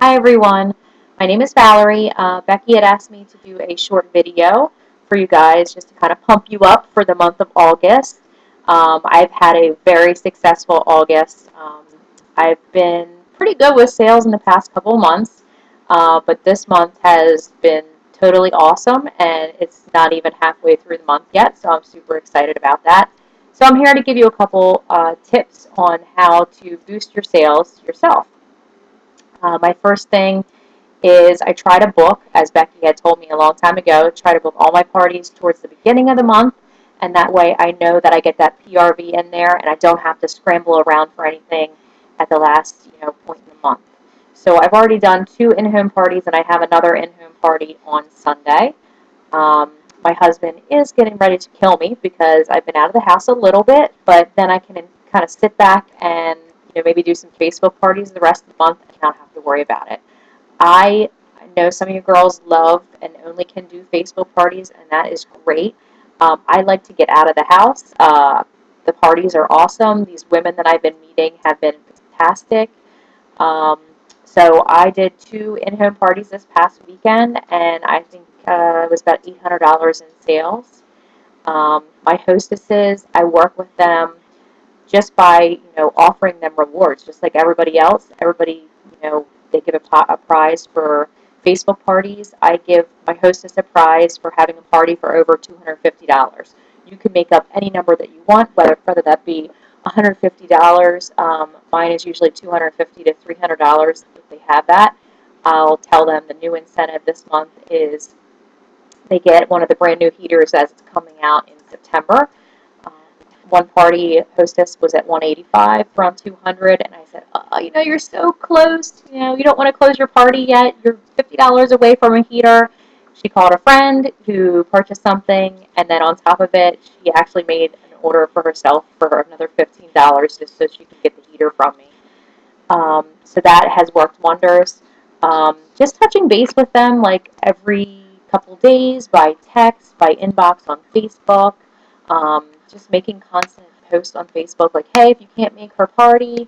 Hi everyone, my name is Valerie. Becky had asked me to do a short video for you guys just to kind of pump you up for the month of August. I've had a very successful August. I've been pretty good with sales in the past couple of months, but this month has been totally awesome and it's not even halfway through the month yet, so I'm super excited about that. So I'm here to give you a couple tips on how to boost your sales yourself. My first thing is I try to book, as Becky had told me a long time ago, try to book all my parties towards the beginning of the month, and that way I know that I get that PRV in there and I don't have to scramble around for anything at the last point in the month. So I've already done 2 in-home parties and I have another in-home party on Sunday. My husband is getting ready to kill me because I've been out of the house a little bit, but then I can kind of sit back and maybe do some Facebook parties the rest of the month and not have to worry about it. I know some of you girls love and only can do Facebook parties, and that is great. I like to get out of the house. The parties are awesome. These women that I've been meeting have been fantastic. Um, so I did 2 in-home parties this past weekend, and I think it was about $800 in sales. My hostesses, I work with them just by offering them rewards, just like everybody else. Everybody, they give a prize for Facebook parties. I give my hostess a prize for having a party for over $250. You can make up any number that you want, whether that be $150. Mine is usually $250 to $300 if they have that. I'll tell them the new incentive this month is they get one of the brand new heaters as it's coming out in September. Um, One party hostess was at 185 from 200, and I said, "Oh, you're so close. You don't want to close your party yet. You're $50 away from a heater." She called a friend who purchased something, and then on top of it, she actually made an order for herself for another $15 just so she could get the heater from me. So that has worked wonders. Just touching base with them like every couple days by text, by inbox on Facebook, just making constant posts on Facebook like, hey, if you can't make her party,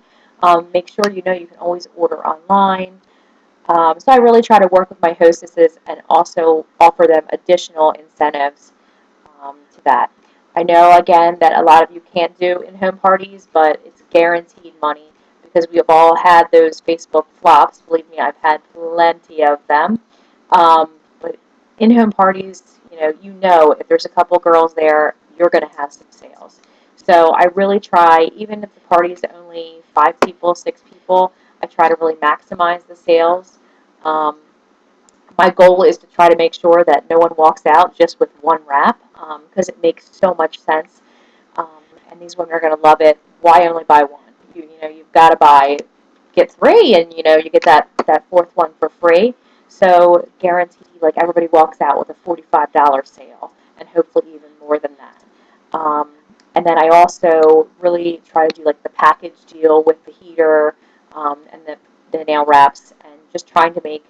make sure you know you can always order online. So I really try to work with my hostesses and also offer them additional incentives to that. I know, again, that a lot of you can't do in-home parties, but it's guaranteed money because we have all had those Facebook flops. Believe me, I've had plenty of them. But in-home parties, you know if there's a couple girls there, you're going to have some sales. So I really try, even if the party is only 5 people, 6 people, I try to really maximize the sales. Um, my goal is to try to make sure that no one walks out just with one wrap because it makes so much sense. And these women are going to love it. Why only buy one? You've got to get 3, and you get that 4th one for free. So guarantee, like everybody walks out with a $45 sale, and hopefully even more than that. Um, and then I also really try to do like the package deal with the heater and the nail wraps, and just trying to make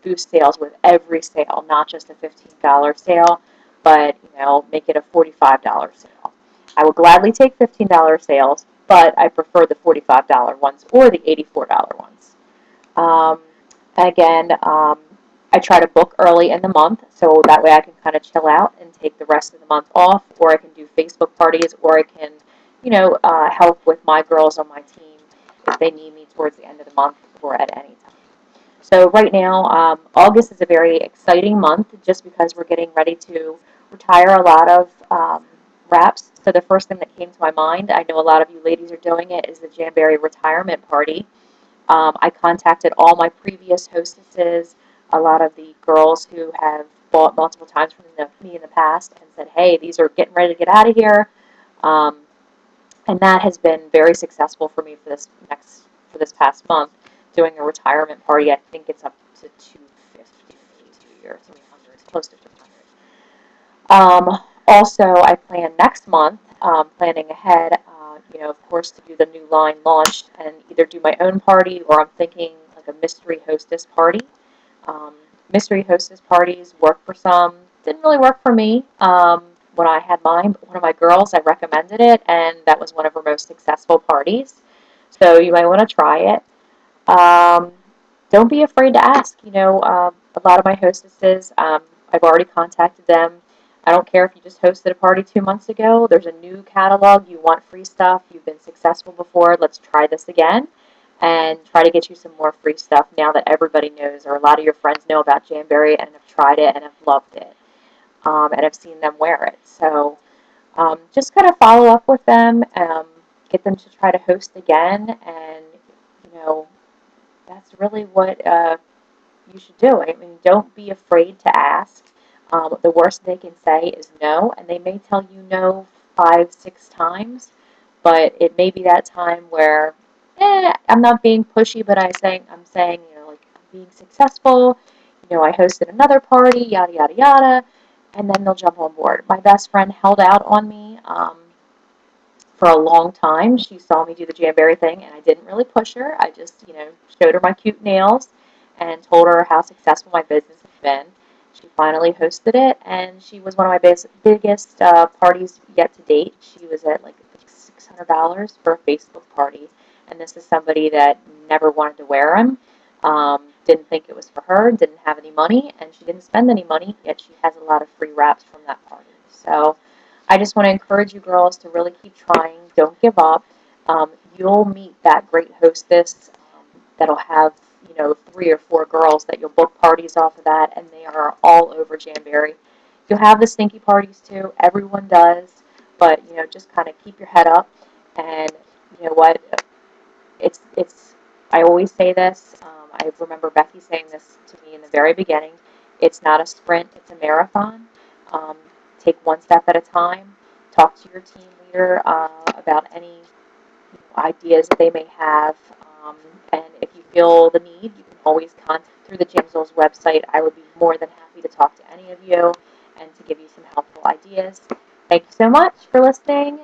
boost sales with every sale, not just a $15 sale, but make it a $45 sale. I will gladly take $15 sales, but I prefer the $45 ones or the $84 ones. Um, again, I try to book early in the month, so that way I can kind of chill out and take the rest of the month off, or I can do Facebook parties, or I can, help with my girls on my team if they need me towards the end of the month or at any time. So right now, August is a very exciting month just because we're getting ready to retire a lot of wraps. So the first thing that came to my mind, I know a lot of you ladies are doing it, is the Jamberry retirement party. I contacted all my previous hostesses, a lot of the girls who have bought multiple times from me in the past, and said, hey, these are getting ready to get out of here. Um, and that has been very successful for me for this past month, doing a retirement party. I think it's up to 250 or 300, close to 300. Also, I plan next month, planning ahead, of course, to do the new line launch and either do my own party, or I'm thinking like a mystery hostess party. Um, Mystery hostess parties work for some, didn't really work for me when I had mine, but one of my girls, I recommended it, and that was one of her most successful parties. So you might want to try it. Um, don't be afraid to ask. A lot of my hostesses, I've already contacted them. I don't care if you just hosted a party 2 months ago. There's a new catalog. You want free stuff. You've been successful before. Let's try this again and try to get you some more free stuff now that everybody knows, or a lot of your friends know about Jamberry and have tried it and have loved it, and have seen them wear it. So just kind of follow up with them, get them to try to host again, and you know that's really what you should do. I mean, don't be afraid to ask. The worst they can say is no, and they may tell you no 5, 6 times, but it may be that time where, I'm not being pushy, but I'm saying, like I'm being successful. I hosted another party, yada yada yada, and then they'll jump on board. My best friend held out on me. For a long time. She saw me do the Jamberry thing, and I didn't really push her. I just, showed her my cute nails and told her how successful my business had been. She finally hosted it, and she was one of my biggest parties yet to date. She was at like $600 for a Facebook party, and this is somebody that never wanted to wear them, didn't think it was for her, didn't have any money, and she didn't spend any money, yet she has a lot of free wraps from that party. So I just want to encourage you girls to really keep trying. Don't give up. You'll meet that great hostess that'll have, 3 or 4 girls that you'll book parties off of that, and they are all over Jamberry. You'll have the stinky parties too. Everyone does, but just kind of keep your head up. And you know what? It's. I always say this. I remember Becky saying this to me in the very beginning. It's not a sprint; it's a marathon. Um, Take one step at a time. Talk to your team leader about any ideas that they may have. And if you feel the need, you can always contact through the Jamzels website. I would be more than happy to talk to any of you and to give you some helpful ideas. Thank you so much for listening,